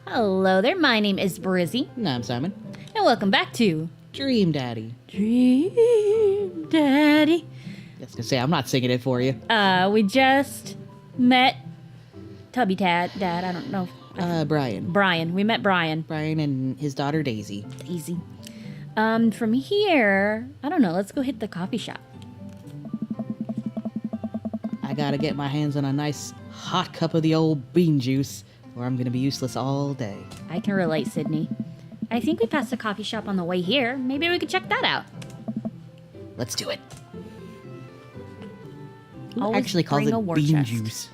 Hello there, my name is Brizzy, No, I'm Simon. and welcome back to Dream Daddy. Dream Daddy. I was gonna say, I'm not singing it for you. We just met Tubby Dad, I don't know. Brian. Brian. We met Brian. Brian and his daughter Daisy. Easy. From here, I don't know, let's go hit the coffee shop. I gotta get my hands on a nice hot cup of the old bean juice, or I'm gonna be useless all day. I can relate, Sydney. I think we passed a coffee shop on the way here. Maybe we could check that out. Let's do it. Who Always actually calls bring a it war bean chest. juice?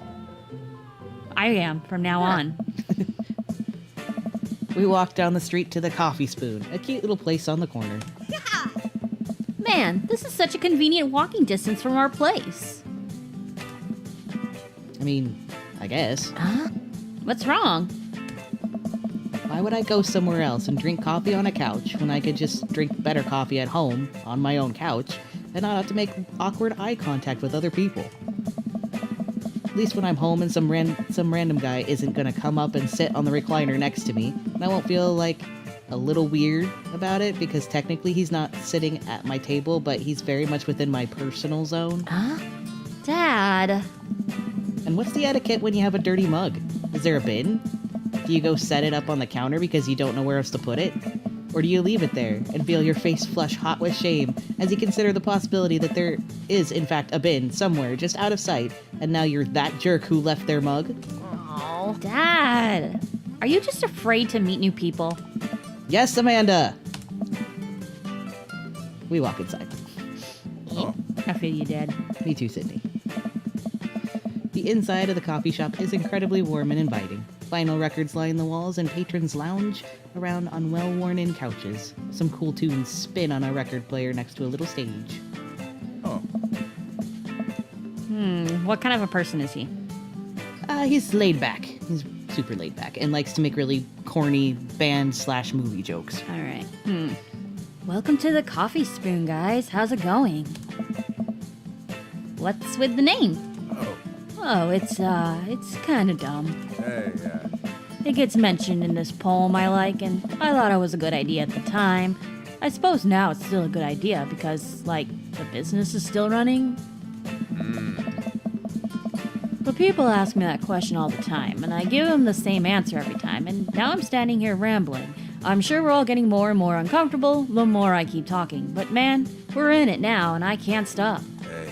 I am, from now on. We walked down the street to the Coffee Spoon, a cute little place on the corner. Man, this is such a convenient walking distance from our place. I mean, I guess. Huh? What's wrong? Why would I go somewhere else and drink coffee on a couch when I could just drink better coffee at home, on my own couch, and not have to make awkward eye contact with other people? At least when I'm home and some random guy isn't gonna come up and sit on the recliner next to me, and I won't feel like a little weird about it because technically he's not sitting at my table, but he's very much within my personal zone. Huh? Dad. And what's the etiquette when you have a dirty mug? Is there a bin? Do you go set it up on the counter because you don't know where else to put it? Or do you leave it there and feel your face flush hot with shame as you consider the possibility that there is, in fact, a bin somewhere just out of sight, and now you're that jerk who left their mug? Oh, Dad. Are you just afraid to meet new people? Yes, Amanda! We walk inside. I feel you, Dad. Me too, Sydney. The inside of the coffee shop is incredibly warm and inviting. Vinyl records line the walls and patrons lounge around on well-worn-in couches. Some cool tunes spin on a record player next to a little stage. What kind of a person is he? He's laid back. He's super laid back and likes to make really corny band/movie jokes. All right. Welcome to the Coffee Spoon, guys. How's it going? What's with the name? Oh, it's kind of dumb. Hey, It gets mentioned in this poem I like, and I thought it was a good idea at the time. I suppose now it's still a good idea because, like, the business is still running. But people ask me that question all the time, and I give them the same answer every time, and now I'm standing here rambling. I'm sure we're all getting more and more uncomfortable the more I keep talking, but man, we're in it now, and I can't stop. hey.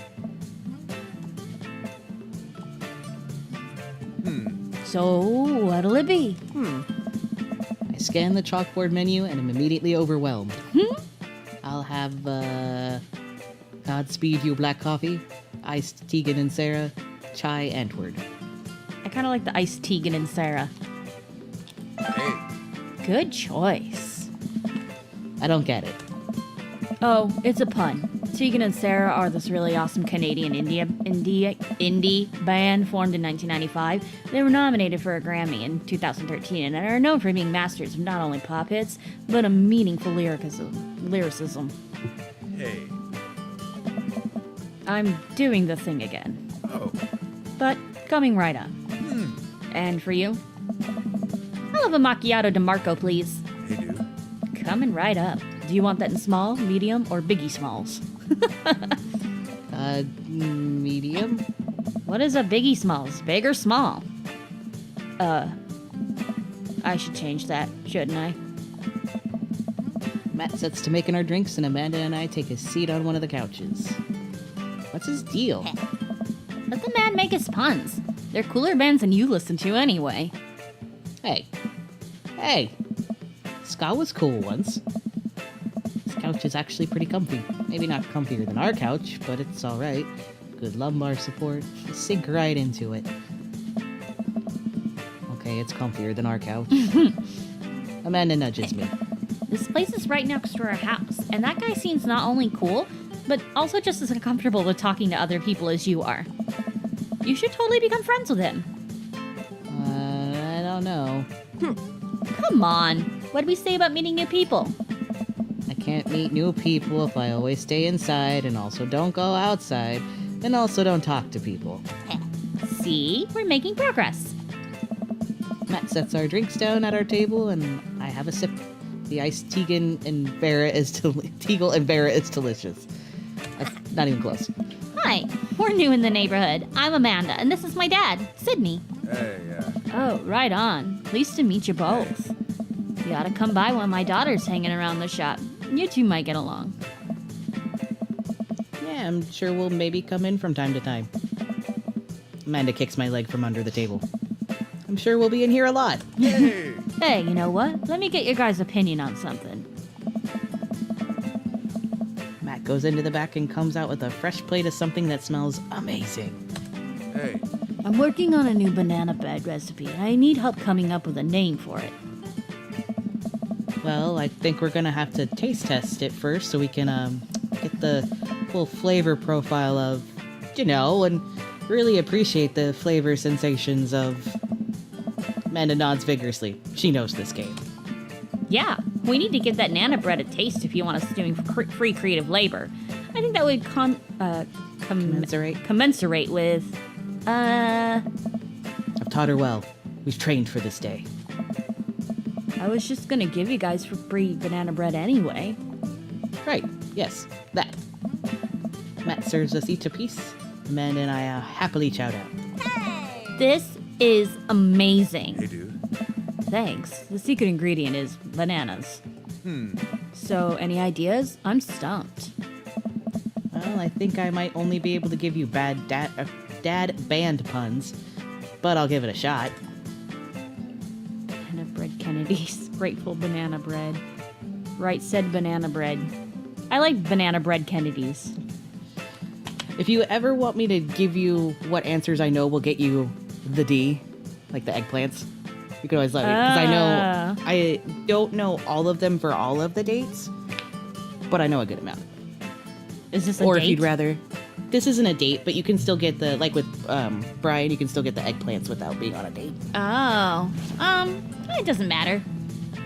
So, what'll it be? I scan the chalkboard menu and am immediately overwhelmed. I'll have, Godspeed You Black Coffee, Iced Tegan and Sarah, Chai Antwoord. I kind of like the iced Tegan and Sarah. Hey. Good choice. I don't get it. Oh, it's a pun. Tegan and Sarah are this really awesome Canadian indie band formed in 1995. They were nominated for a Grammy in 2013 and are known for being masters of not only pop hits, but a meaningful lyricism. Hey. I'm doing the thing again, Oh. but coming right up. And for you? I'll have a macchiato DeMarco, please. Hey, dude. Coming right up. Do you want that in small, medium, or biggie smalls? Medium? What is a biggie smalls? Big or small? I should change that, shouldn't I? Matt sets to making our drinks, and Amanda and I take a seat on one of the couches. What's his deal? Let the man make his puns. They're cooler bands than you listen to anyway. Hey! Ska was cool once. This couch is actually pretty comfy. Maybe not comfier than our couch, but it's alright. Good lumbar support. You sink right into it. Okay, it's comfier than our couch. Amanda nudges me. This place is right next to our house, and that guy seems not only cool, but also just as uncomfortable with talking to other people as you are. You should totally become friends with him. I don't know. Come on. What'd we say about meeting new people? I can't meet new people if I always stay inside and also don't go outside and also don't talk to people. See? We're making progress. Matt sets our drinks down at our table, and I have a sip. The iced Tegan and Vera is Teagle and Vera is delicious. That's not even close. Hi, we're new in the neighborhood. I'm Amanda, and this is my dad, Sydney. Hey, yeah. Oh, right on. Pleased to meet you both. You ought to come by when my daughter's hanging around the shop. You two might get along. Yeah, I'm sure we'll maybe come in from time to time. Amanda kicks my leg from under the table. I'm sure we'll be in here a lot. Hey! Hey, you know what? Let me get your guys' opinion on something. Matt goes into the back and comes out with a fresh plate of something that smells amazing. Hey! I'm working on a new banana bread recipe, and I need help coming up with a name for it. Well, I think we're gonna have to taste test it first so we can get the full flavor profile of, and really appreciate the flavor sensations of. Amanda nods vigorously. She knows this game. Yeah, we need to give that nana bread a taste if you want us doing free creative labor. I think that would commensurate with, I've taught her well. We've trained for this day. I was just gonna give you guys free banana bread anyway. Right, yes, that. Matt serves us each a piece. Amanda and I happily chow down. This is amazing. Hey, dude. Thanks. The secret ingredient is bananas. So, any ideas? I'm stumped. Well, I think I might only be able to give you bad dad band puns, but I'll give it a shot. Banana bread Kennedy's. Grateful banana bread. Right said banana bread. I like banana bread Kennedy's. If you ever want me to give you what answers I know will get you the D, like the eggplants, you can always let me, because I don't know all of them for all of the dates, but I know a good amount. Is this a Or date? if you'd rather, this isn't a date, but you can still get the, like with Brian, you can still get the eggplants without being on a date. Oh. It doesn't matter.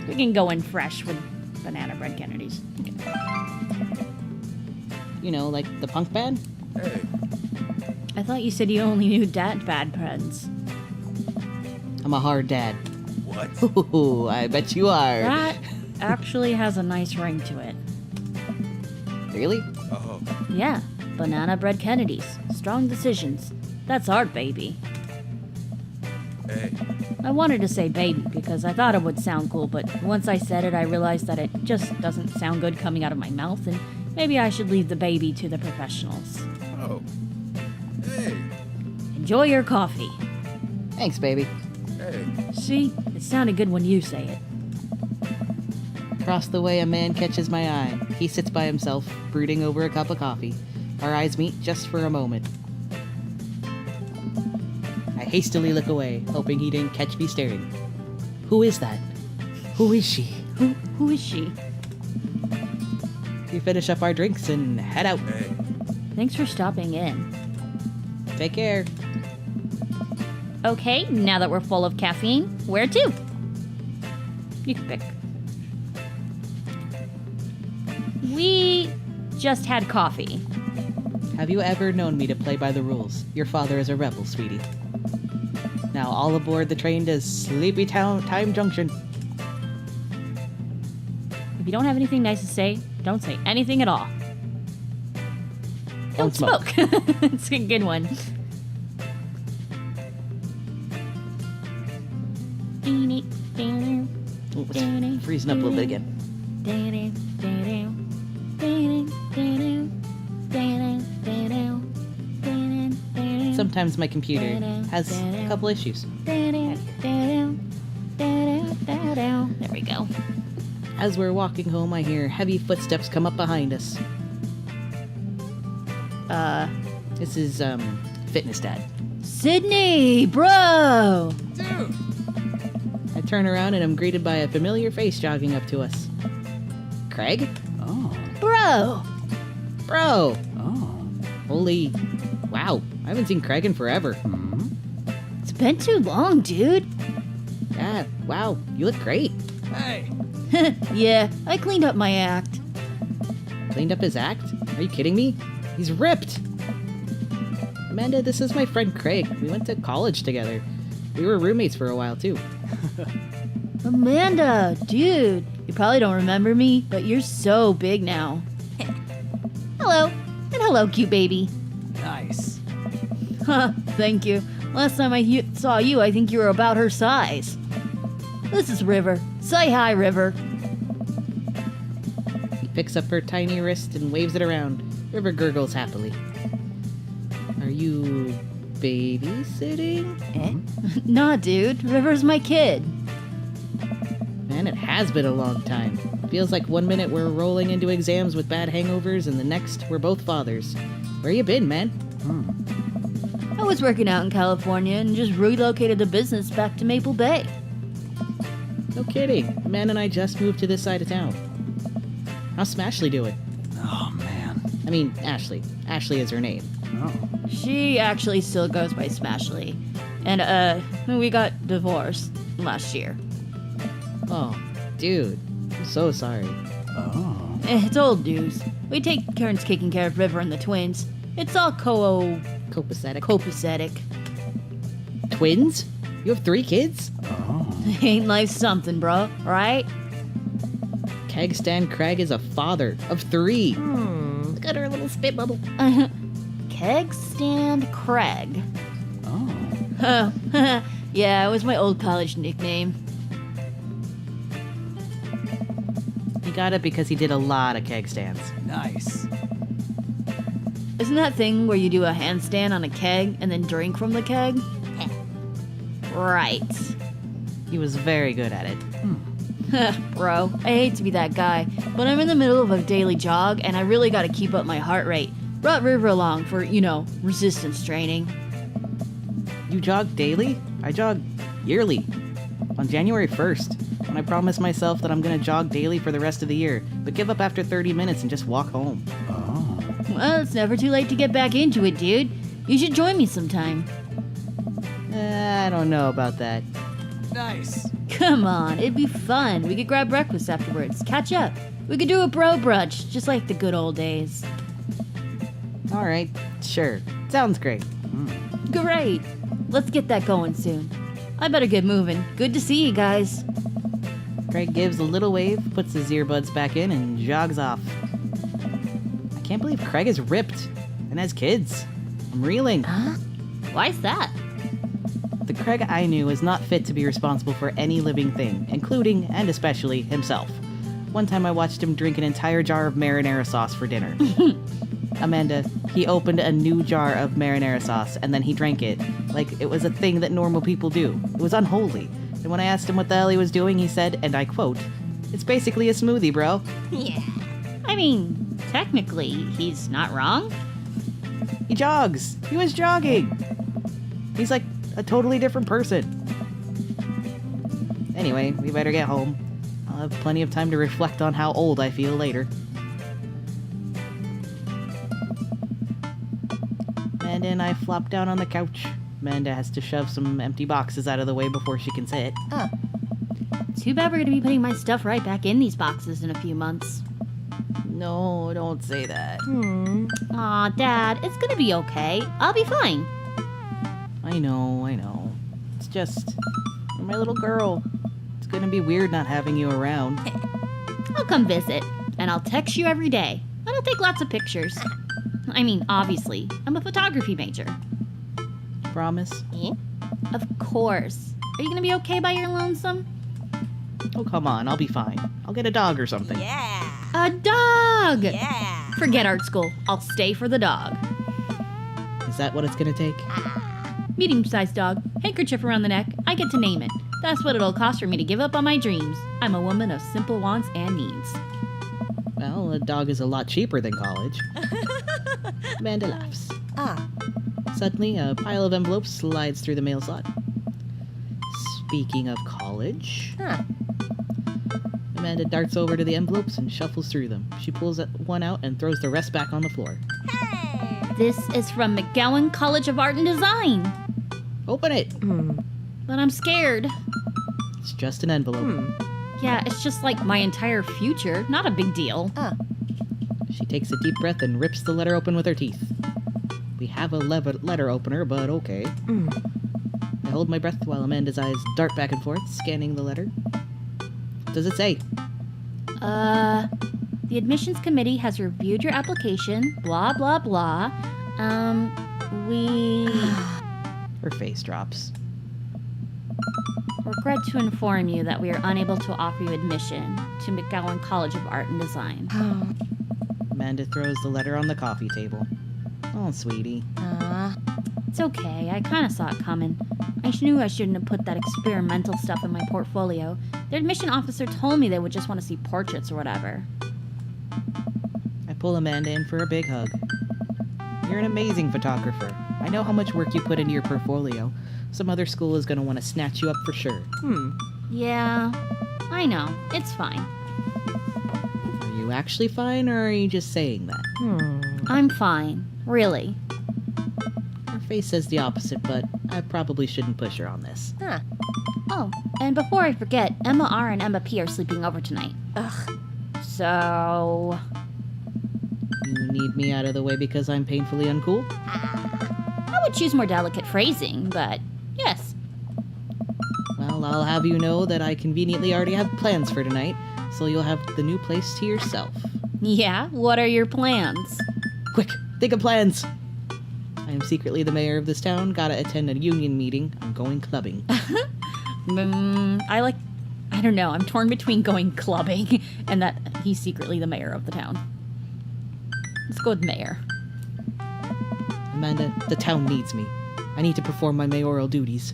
We can go in fresh with banana bread Kennedy's. Like the punk band. Hey! I thought you said you only knew bad friends. I'm a hard dad. What? Ooh, I bet you are. That actually has a nice ring to it. Really? Oh. Yeah, banana bread Kennedy's. Strong decisions. That's art, baby. Hey! I wanted to say baby because I thought it would sound cool, but once I said it, I realized that it just doesn't sound good coming out of my mouth, and maybe I should leave the baby to the professionals. Oh. Hey! Enjoy your coffee. Thanks, baby. Hey! See, it sounded good when you say it. Across the way, a man catches my eye. He sits by himself, brooding over a cup of coffee. Our eyes meet just for a moment. I hastily look away, hoping he didn't catch me staring. Who is that? Who is she? Who is she? We finish up our drinks and head out. Hey! Thanks for stopping in. Take care. Okay, now that we're full of caffeine, where to? You can pick. We just had coffee. Have you ever known me to play by the rules? Your father is a rebel, sweetie. Now all aboard the train to Sleepy Town Time Junction. If you don't have anything nice to say, don't say anything at all. Don't smoke. It's a good one. Ooh, it's freezing up a little bit again. Sometimes my computer has a couple issues. There we go. As we're walking home, I hear heavy footsteps come up behind us. This is, Fitness Dad. Sydney, bro! Dude! I turn around and I'm greeted by a familiar face jogging up to us. Craig? Oh, Bro! Bro! oh. Holy... Wow, I haven't seen Craig in forever. It's been too long, dude. Yeah, wow, you look great. Hey! Yeah, I cleaned up my act. Cleaned up his act? Are you kidding me? He's ripped! Amanda, this is my friend Craig. We went to college together. We were roommates for a while, too. Amanda, dude, you probably don't remember me, but you're so big now. Hello, and hello, cute baby. Nice. Huh, thank you. Last time I saw you, I think you were about her size. This is River. Say hi, River. He picks up her tiny wrist and waves it around. River gurgles happily. Are you babysitting? Nah, dude, River's my kid. Man, it has been a long time. Feels like 1 minute we're rolling into exams with bad hangovers, and the next we're both fathers. Where you been, man? I was working out in California and just relocated the business back to Maple Bay. No kidding. Man and I just moved to this side of town. How's Smashley doing? Oh, man. I mean, Ashley. Ashley is her name. Oh. She actually still goes by Smashley. And, we got divorced last year. Oh, dude. I'm so sorry. Oh. It's old news. We take turns taking care of River and the twins. It's all copacetic. Twins? You have 3 kids? Oh. Ain't life something, bro, right? Keg Stand Craig is a father of 3. Look at her little spit bubble. Keg Stand Craig. Oh. Yeah, it was my old college nickname. He got it because he did a lot of keg stands. Nice. Isn't that thing where you do a handstand on a keg and then drink from the keg? Right. He was very good at it. Bro, I hate to be that guy, but I'm in the middle of a daily jog and I really gotta keep up my heart rate. Brought River along for, resistance training. You jog daily? I jog yearly. On January 1st, when I promised myself that I'm gonna jog daily for the rest of the year, but give up after 30 minutes and just walk home. Oh. Well, it's never too late to get back into it, dude. You should join me sometime. I don't know about that. Nice. Come on, it'd be fun. We could grab breakfast afterwards, catch up. We could do a bro brunch, just like the good old days. Alright, sure. Sounds great. Great. Let's get that going soon. I better get moving. Good to see you guys. Craig gives a little wave, puts his earbuds back in, and jogs off. I can't believe Craig is ripped and has kids. I'm reeling. Why's that? The Craig I knew is not fit to be responsible for any living thing, including and especially himself. One time I watched him drink an entire jar of marinara sauce for dinner. Amanda, he opened a new jar of marinara sauce and then he drank it like it was a thing that normal people do. It was unholy. And when I asked him what the hell he was doing, he said, and I quote, "It's basically a smoothie, bro." Yeah. I mean, technically, he's not wrong. He jogs. He was jogging. He's like a totally different person. Anyway, we better get home. I'll have plenty of time to reflect on how old I feel later. Amanda and I flop down on the couch. Amanda has to shove some empty boxes out of the way before she can sit. Too bad we're gonna be putting my stuff right back in these boxes in a few months. No, don't say that. Aw, Dad, it's gonna be okay. I'll be fine. I know. It's just, you're my little girl. It's gonna be weird not having you around. I'll come visit, and I'll text you every day. And I'll take lots of pictures. I mean, obviously, I'm a photography major. Promise? Of course. Are you gonna be okay by your lonesome? Oh, come on, I'll be fine. I'll get a dog or something. A dog! Yeah! Forget art school. I'll stay for the dog. Is that what it's gonna take? Medium-sized dog, handkerchief around the neck. I get to name it. That's what it'll cost for me to give up on my dreams. I'm a woman of simple wants and needs. Well, a dog is a lot cheaper than college. Amanda laughs. Suddenly, a pile of envelopes slides through the mail slot. Speaking of college... Amanda darts over to the envelopes and shuffles through them. She pulls one out and throws the rest back on the floor. This is from McGowan College of Art and Design. Open it! But I'm scared. It's just an envelope. Yeah, it's just like my entire future. Not a big deal. She takes a deep breath and rips the letter open with her teeth. We have a letter opener, but okay. I hold my breath while Amanda's eyes dart back and forth, scanning the letter. What does it say? The admissions committee has reviewed your application, blah, blah, blah. We Her face drops. regret to inform you that we are unable to offer you admission to McGowan College of Art and Design. Amanda throws the letter on the coffee table. Oh, sweetie. It's okay, I kind of saw it coming. I knew I shouldn't have put that experimental stuff in my portfolio. The admission officer told me they would just want to see portraits or whatever. I pull Amanda in for a big hug. You're an amazing photographer. I know how much work you put into your portfolio. Some other school is going to want to snatch you up for sure. Yeah, I know. It's fine. Are you actually fine, or are you just saying that? I'm fine. Really. Her face says the opposite, but I probably shouldn't push her on this. Oh, and before I forget, Emma R. and Emma P. are sleeping over tonight. Ugh. So... You need me out of the way because I'm painfully uncool? I would choose more delicate phrasing, but yes. Well, I'll have you know that I conveniently already have plans for tonight, so you'll have the new place to yourself. Yeah? What are your plans? Quick, think of plans! I am secretly the mayor of this town, gotta attend a union meeting. I'm going clubbing. I don't know. I'm torn between going clubbing and that he's secretly the mayor of the town. Let's go with mayor. Amanda, the town needs me. I need to perform my mayoral duties.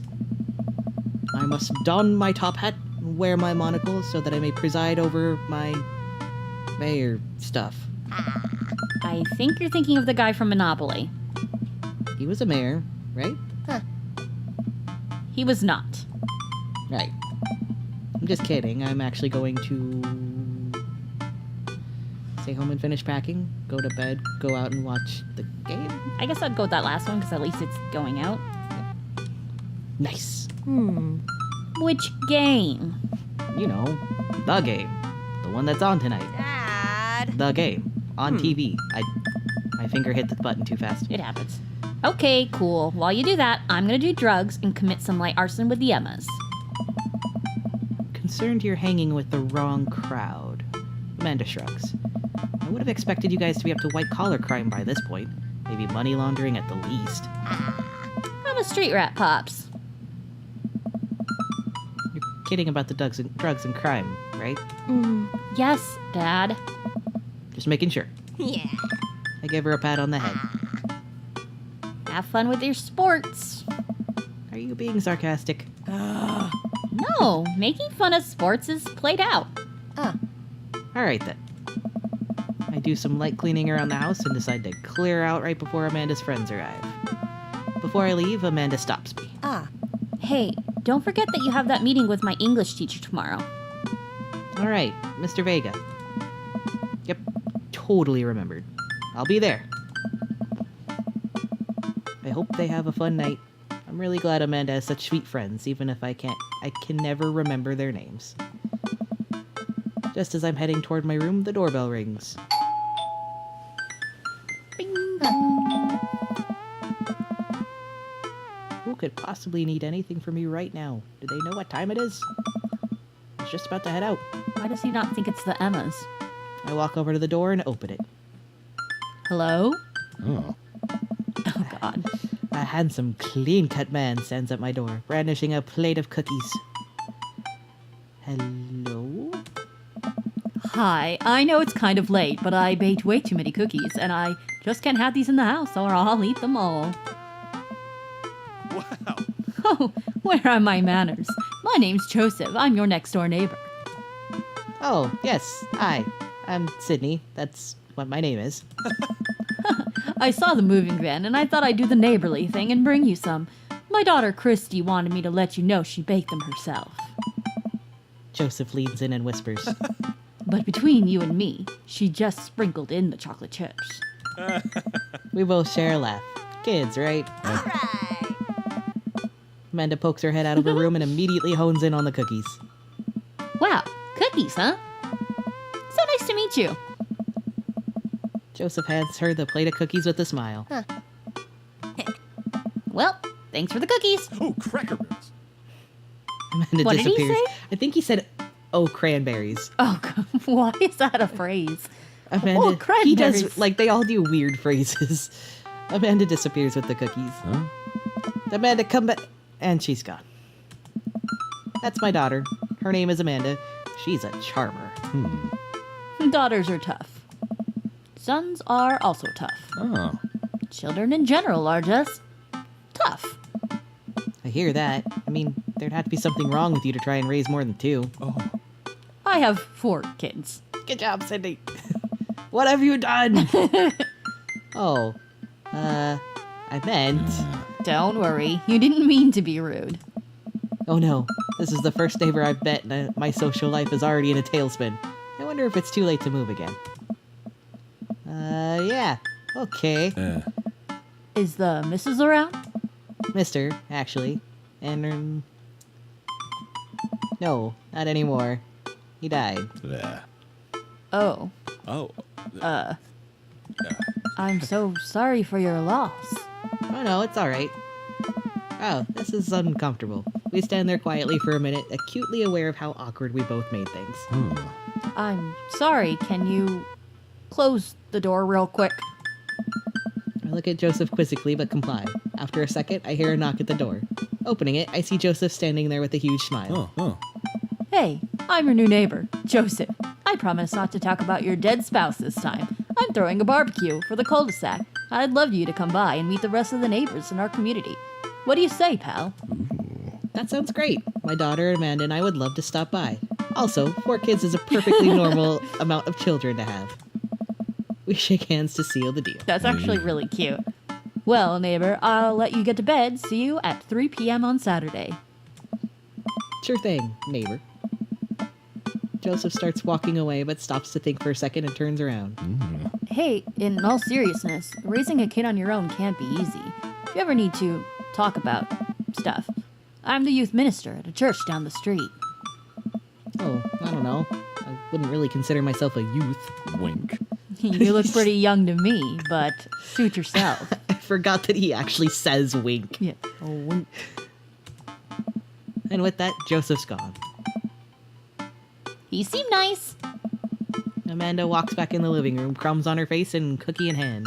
I must don my top hat and wear my monocle so that I may preside over my mayor stuff. I think you're thinking of the guy from Monopoly. He was a mayor, right? He was not. Right. I'm just kidding. I'm actually going to stay home and finish packing, go to bed, go out and watch the game. I guess I'd go with that last one because at least it's going out. Nice. Which game? You know, the game. The one that's on tonight. Dad. The game. On TV. My finger hit the button too fast. It happens. Okay, cool. While you do that, I'm gonna do drugs and commit some light arson with the Emmas. Concerned you're hanging with the wrong crowd. Amanda shrugs. I would have expected you guys to be up to white-collar crime by this point. Maybe money laundering at the least. I'm a street rat, Pops. You're kidding about the drugs and crime, right? Yes, Dad. Just making sure. Yeah. I gave her a pat on the head. Have fun with your sports. Are you being sarcastic? No, making fun of sports is played out. Alright then. I do some light cleaning around the house and decide to clear out right before Amanda's friends arrive. Before I leave, Amanda stops me. Hey, don't forget that you have that meeting with my English teacher tomorrow. Alright, Mr. Vega. Yep, totally remembered. I'll be there. I hope they have a fun night. I'm really glad Amanda has such sweet friends, even if I can never remember their names. Just as I'm heading toward my room, the doorbell rings. Bing bong. Who could possibly need anything from me right now? Do they know what time it is? I was just about to head out. Why does he not think it's the Emmas? I walk over to the door and open it. Hello? Oh. Oh, God. A handsome, clean-cut man stands at my door, brandishing a plate of cookies. Hello? Hi, I know it's kind of late, but I baked way too many cookies, and I just can't have these in the house, or I'll eat them all. Wow. Oh, where are my manners? My name's Joseph. I'm your next-door neighbor. Oh, yes. Hi. I'm Sydney. That's what my name is. I saw the moving van, and I thought I'd do the neighborly thing and bring you some. My daughter Christy wanted me to let you know she baked them herself. Joseph leans in and whispers. But between you and me, she just sprinkled in the chocolate chips. We both share a laugh. Kids, right? All right. Amanda pokes her head out of her room and immediately hones in on the cookies. Wow, cookies, huh? So nice to meet you. Joseph hands her the plate of cookies with a smile. Well, Thanks for the cookies. Oh, cracker barrels. Amanda What did he disappears. say? I think he said, "Oh, cranberries." Oh, why is that a phrase? Amanda, Oh, he cranberries. does, like, they all do weird phrases. Amanda disappears with the cookies. Huh? Amanda, come back. And she's gone. That's my daughter. Her name is Amanda. She's a charmer. Daughters are tough. Sons are also tough. Oh. Children in general are just tough. I hear that. I mean, there'd have to be something wrong with you to try and raise more than 2. Oh. I have 4 kids. Good job, Cindy. What have you done? Oh, I meant... Don't worry, you didn't mean to be rude. Oh no, this is the first neighbor I've met and my social life is already in a tailspin. I wonder if it's too late to move again. Yeah, okay. Is the missus around? Mister, actually. And, no, not anymore. He died. Oh, Oh. I'm so sorry for your loss. Oh no, it's alright. Oh, this is uncomfortable. We stand there quietly for a minute, acutely aware of how awkward we both made things. I'm sorry, can you close the door real quick? I look at Joseph quizzically but comply. After a second, I hear a knock at the door. Opening it, I see Joseph standing there with a huge smile. Oh. Hey, I'm your new neighbor, Joseph. I promise not to talk about your dead spouse this time. I'm throwing a barbecue for the cul-de-sac. I'd love you to come by and meet the rest of the neighbors in our community. What do you say, pal? That sounds great. My daughter, Amanda, and I would love to stop by. Also, 4 kids is a perfectly normal amount of children to have. We shake hands to seal the deal. That's actually really cute. Well, neighbor, I'll let you get to bed. See you at 3 p.m. on Saturday. Sure thing, neighbor. Joseph starts walking away but stops to think for a second and turns around. Hey, in all seriousness, raising a kid on your own can't be easy. If you ever need to talk about stuff, I'm the youth minister at a church down the street. Oh, I don't know. I wouldn't really consider myself a youth. Wink. You look pretty young to me, but suit yourself. I forgot that he actually says wink. Yeah. Oh, wink. And with that, Joseph's gone. He seemed nice. Amanda walks back in the living room, crumbs on her face and cookie in hand.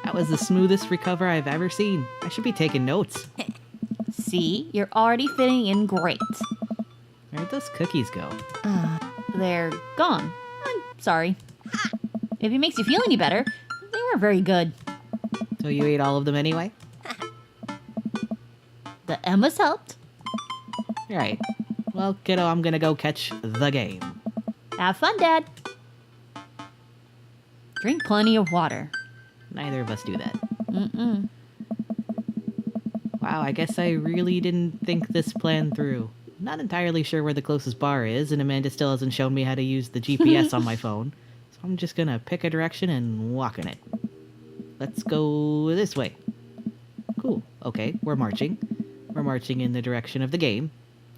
That was the smoothest recover I've ever seen. I should be taking notes. See, you're already fitting in great. Where'd those cookies go? They're gone. I'm sorry. If it makes you feel any better, they weren't very good. So you ate all of them anyway? The Emmas helped. Right. Well, kiddo, I'm gonna go catch the game. Have fun, Dad. Drink plenty of water. Neither of us do that. Mm-mm. Wow, I guess I really didn't think this plan through. Not entirely sure where the closest bar is, and Amanda still hasn't shown me how to use the GPS on my phone. So I'm just gonna pick a direction and walk in it. Let's go this way. Cool. Okay, we're marching. We're marching in the direction of the game.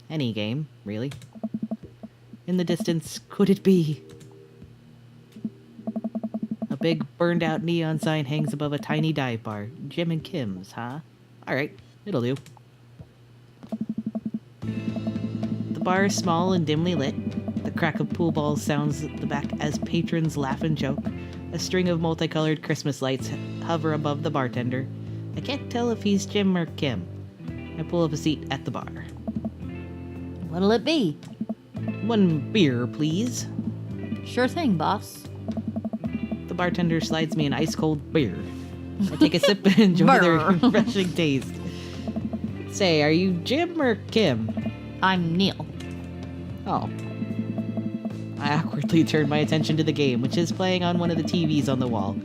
Any game, really. In the distance, could it be? A big burned out neon sign hangs above a tiny dive bar. Jim and Kim's, huh? Alright, it'll do. The bar is small and dimly lit. The crack of pool balls sounds at the back as patrons laugh and joke. A string of multicolored Christmas lights hover above the bartender. I can't tell if he's Jim or Kim. I pull up a seat at the bar. What'll it be? 1 beer, please. Sure thing, boss. The bartender slides me an ice-cold beer. I take a sip and enjoy the Brr. refreshing taste. Say, are you Jim or Kim? I'm Neil. Oh. I awkwardly turn my attention to the game, which is playing on one of the TVs on the wall.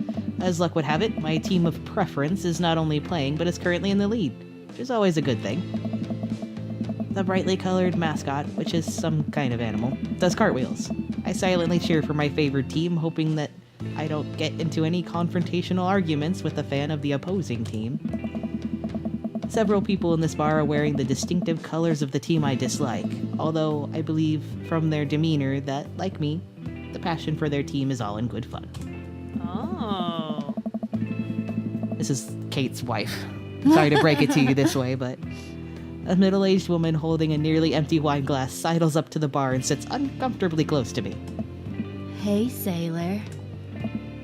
As luck would have it, my team of preference is not only playing, but is currently in the lead, which is always a good thing. The brightly colored mascot, which is some kind of animal, does cartwheels. I silently cheer for my favored team, hoping that I don't get into any confrontational arguments with a fan of the opposing team. Several people in this bar are wearing the distinctive colors of the team I dislike, although I believe from their demeanor that, like me, the passion for their team is all in good fun. Oh. This is Kate's wife. Sorry to break it to you this way, but a middle-aged woman holding a nearly empty wine glass sidles up to the bar and sits uncomfortably close to me. Hey, sailor.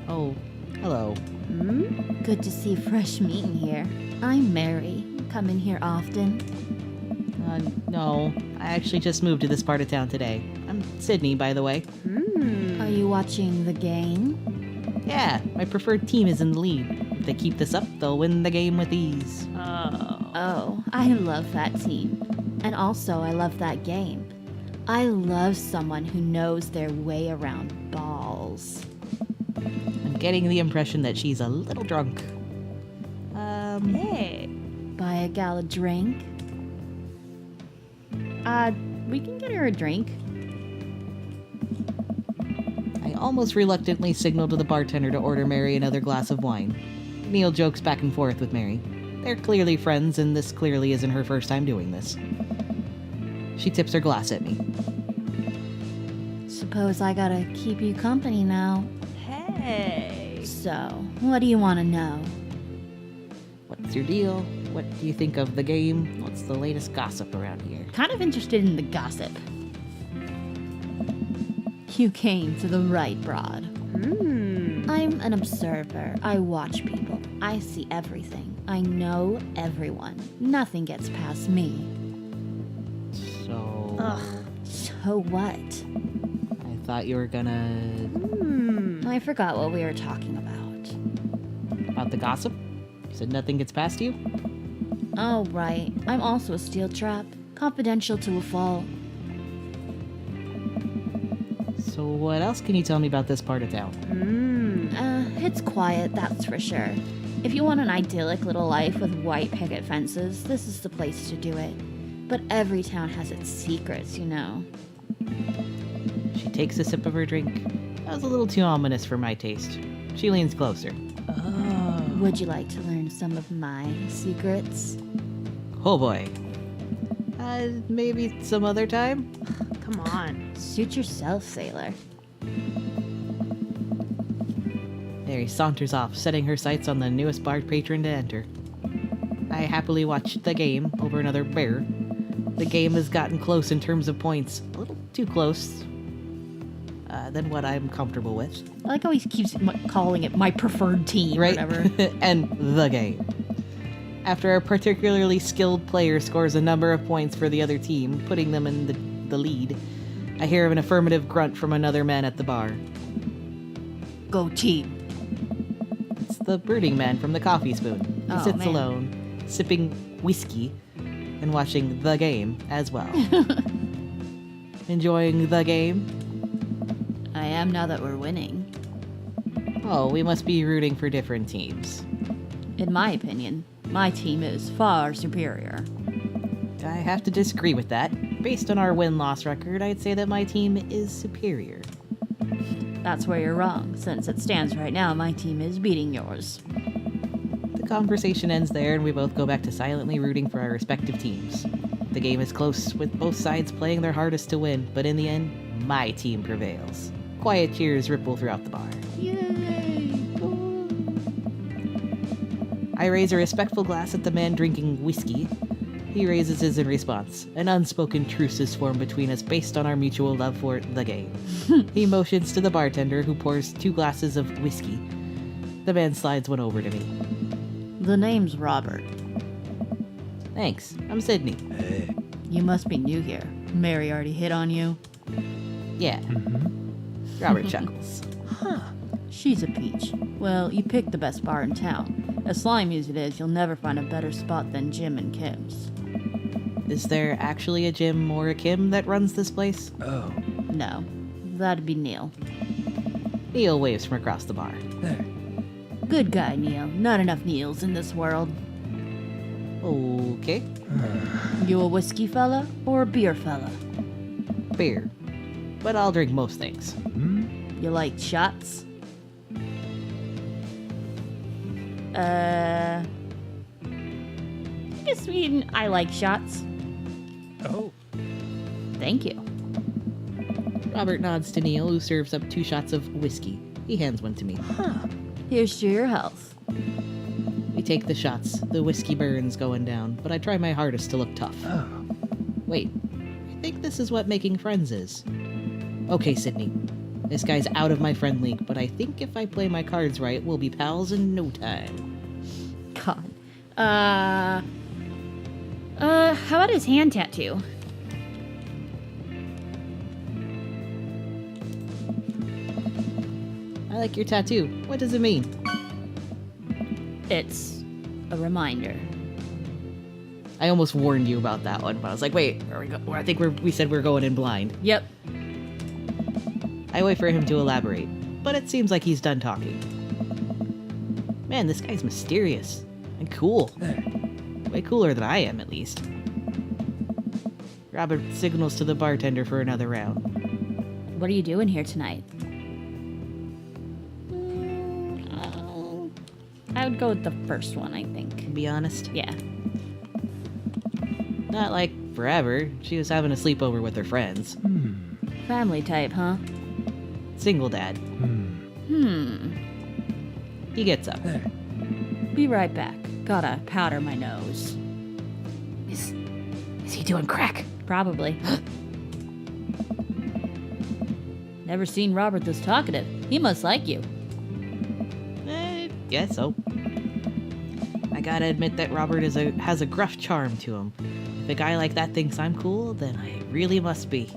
Oh, hello. Good to see fresh meat in here. I'm Mary. Come in here often. No, I actually just moved to this part of town today. I'm Sydney, by the way. Are you watching the game? Yeah, my preferred team is in the lead. If they keep this up, they'll win the game with ease. Oh, I love that team. And also, I love that game. I love someone who knows their way around balls. I'm getting the impression that she's a little drunk. Hey. Buy a gal a drink? We can get her a drink. I almost reluctantly signal to the bartender to order Mary another glass of wine. Neil jokes back and forth with Mary. They're clearly friends, and this clearly isn't her first time doing this. She tips her glass at me. Suppose I gotta keep you company now. Hey. So, what do you want to know? What's your deal? What do you think of the game? What's the latest gossip around here? Kind of interested in the gossip. You came to the right broad. I'm an observer. I watch people. I see everything. I know everyone. Nothing gets past me. So... So what? I thought you were gonna... I forgot what we were talking about. About the gossip? You said nothing gets past you? Oh, right. I'm also a steel trap. Confidential to a fault. So what else can you tell me about this part of town? It's quiet, that's for sure. If you want an idyllic little life with white picket fences, this is the place to do it. But every town has its secrets, you know. She takes a sip of her drink. That was a little too ominous for my taste. She leans closer. Would you like to learn some of my secrets? Oh boy. Maybe some other time? Come on. Suit yourself, sailor. Mary saunters off, setting her sights on the newest bar patron to enter. I happily watch the game over another beer. The game has gotten close in terms of points. A little too close than what I'm comfortable with. I like how he keeps calling it my preferred team, Right? or whatever. And the game. After a particularly skilled player scores a number of points for the other team, putting them in the lead, I hear an affirmative grunt from another man at the bar. Go team. It's the brooding man from the Coffee Spoon. He Oh, sits man. alone, sipping whiskey, and watching the game as well. Enjoying the game? I am now that we're winning. Oh, we must be rooting for different teams. In my opinion, my team is far superior. I have to disagree with that. Based on our win-loss record, I'd say that my team is superior. That's where you're wrong. Since it stands right now, my team is beating yours. The conversation ends there, and we both go back to silently rooting for our respective teams. The game is close, with both sides playing their hardest to win, but in the end, my team prevails. Quiet cheers ripple throughout the bar. I raise a respectful glass at the man drinking whiskey. He raises his in response. An unspoken truce is formed between us based on our mutual love for the game. He motions to the bartender, who pours 2 glasses of whiskey. The man slides one over to me. The name's Robert. Thanks, I'm Sydney. Hey. You must be new here. Mary already hit on you. Yeah. Robert chuckles. She's a peach. Well, you picked the best bar in town. As slimy as it is, you'll never find a better spot than Jim and Kim's. Is there actually a Jim or a Kim that runs this place? Oh. No, that'd be Neil. Neil waves from across the bar. Hey. Good guy, Neil. Not enough Neils in this world. Okay. You a whiskey fella or a beer fella? Beer. But I'll drink most things. You like shots? I guess I like shots. Oh. Thank you. Robert nods to Neil, who serves up 2 shots of whiskey. He hands one to me. Here's to your health. We take the shots. The whiskey burn's going down, but I try my hardest to look tough. Oh. Wait, I think this is what making friends is. Okay, Sydney. This guy's out of my friend league, but I think if I play my cards right, we'll be pals in no time. God. How about his hand tattoo? I like your tattoo. What does it mean? It's a reminder. I almost warned you about that one, but I was like, wait, I think we said we're going in blind. Yep. I wait for him to elaborate, but it seems like he's done talking. Man, this guy's mysterious and cool. Way cooler than I am, at least. Robert signals to the bartender for another round. What are you doing here tonight? I would go with the first one, I think. To be honest, Yeah. not like forever. She was having a sleepover with her friends. Family type, huh? Single dad. He gets up. Be right back. Gotta powder my nose. Is he doing crack? Probably. Never seen Robert this talkative. He must like you. Guess so. I gotta admit that Robert has a gruff charm to him. If a guy like that thinks I'm cool, then I really must be.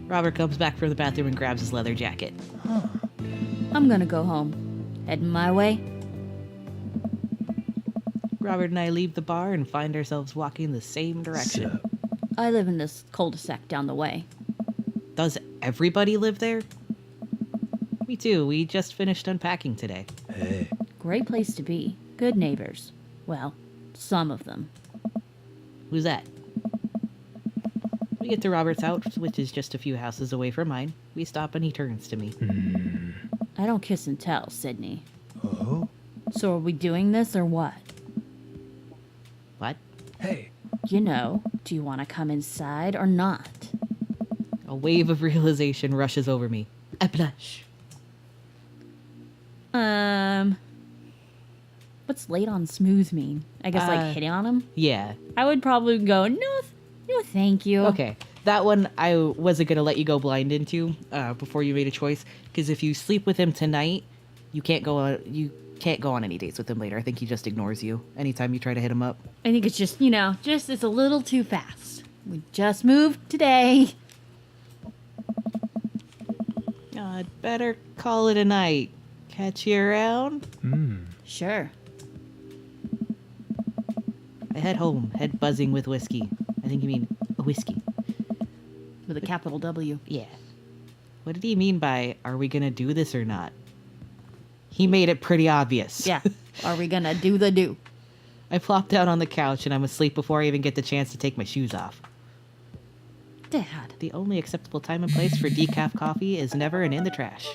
Robert comes back from the bathroom and grabs his leather jacket. I'm gonna go home. Heading my way. Robert and I leave the bar and find ourselves walking the same direction. I live in this cul-de-sac down the way. Does everybody live there? Me too. We just finished unpacking today. Hey. Great place to be. Good neighbors. Well, some of them. Who's that? We get to Robert's house, which is just a few houses away from mine. We stop and he turns to me. I don't kiss and tell, Sydney. Oh? So are we doing this or what? What? Hey. You know, do you want to come inside or not? A wave of realization rushes over me. I blush. What's laid on smooth mean? I guess like hitting on him? Yeah. I would probably go, no, thank you. Okay. That one I wasn't going to let you go blind into before you made a choice. Because if you sleep with him tonight, you can't go on any dates with him later. I think he just ignores you anytime you try to hit him up. I think it's just, it's a little too fast. We just moved today. I'd better call it a night. Catch you around? Sure. I head home, head buzzing with whiskey. I think you mean a whiskey. With a capital W. Yeah. What did he mean by, are we gonna do this or not? He made it pretty obvious. Yeah. Are we gonna do the do? I plop down on the couch and I'm asleep before I even get the chance to take my shoes off. Dad. The only acceptable time and place for decaf coffee is never and in the trash.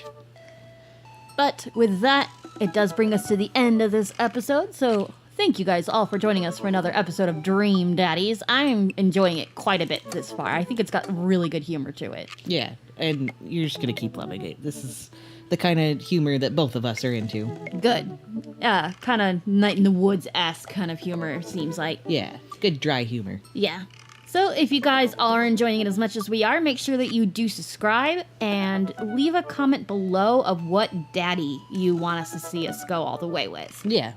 But with that, it does bring us to the end of this episode, so thank you guys all for joining us for another episode of Dream Daddies. I'm enjoying it quite a bit this far. I think it's got really good humor to it. Yeah, and you're just gonna keep loving it. This is the kind of humor that both of us are into. Good. Kind of Night in the Woods-esque kind of humor, seems like. Yeah, good dry humor. Yeah. So if you guys are enjoying it as much as we are, make sure that you do subscribe and leave a comment below of what daddy you want us to see us go all the way with. Yeah,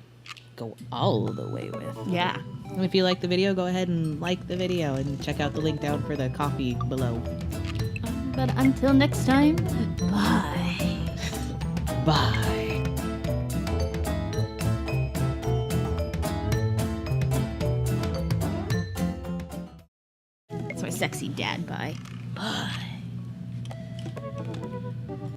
go all the way with. Yeah. And if you like the video, go ahead and like the video and check out the link down for the coffee below. But until next time, bye. Bye. That's my sexy dad bye. Bye.